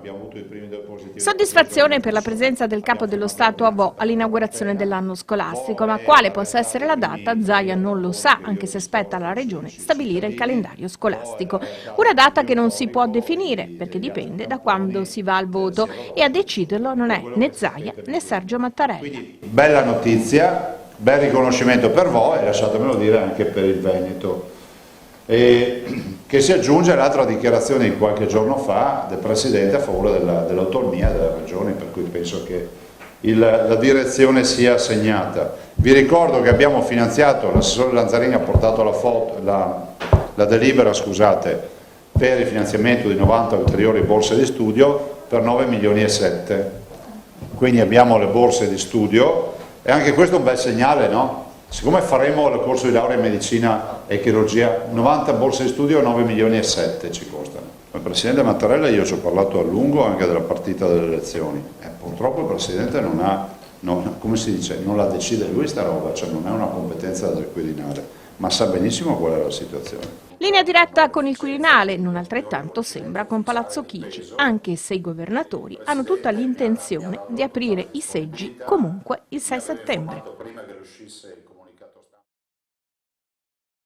abbiamo avuto i primi due positivi. Soddisfazione per la presenza del Capo dello Stato a Vo all'inaugurazione dell'anno scolastico, ma quale possa essere la data Zaia non lo sa, anche se spetta alla Regione stabilire il calendario scolastico. Una data che non si può definire, perché dipende da quando si va al voto, e a deciderlo non è né Zaia né Sergio Mattarella. Quindi, bella notizia, bel riconoscimento per Vo e lasciatemelo dire anche per il Veneto. Che si aggiunge all'altra dichiarazione di qualche giorno fa del Presidente a favore dell'autonomia delle regioni, per cui penso che la direzione sia segnata. Vi ricordo che abbiamo finanziato, l'assessore Lanzarini ha portato la delibera, scusate, per il finanziamento di 90 ulteriori borse di studio per 9 milioni e 7. Quindi abbiamo le borse di studio e anche questo è un bel segnale, no? Siccome faremo il corso di laurea in medicina e chirurgia, 90 borse di studio 9 milioni e 7 ci costano. Il Presidente Mattarella, io ci ho parlato a lungo anche della partita delle elezioni, purtroppo il Presidente come si dice, non la decide lui sta roba, cioè non è una competenza del Quirinale, ma sa benissimo qual è la situazione. Linea diretta con il Quirinale, non altrettanto sembra con Palazzo Chigi, anche se i governatori hanno tutta l'intenzione di aprire i seggi comunque il 6 settembre.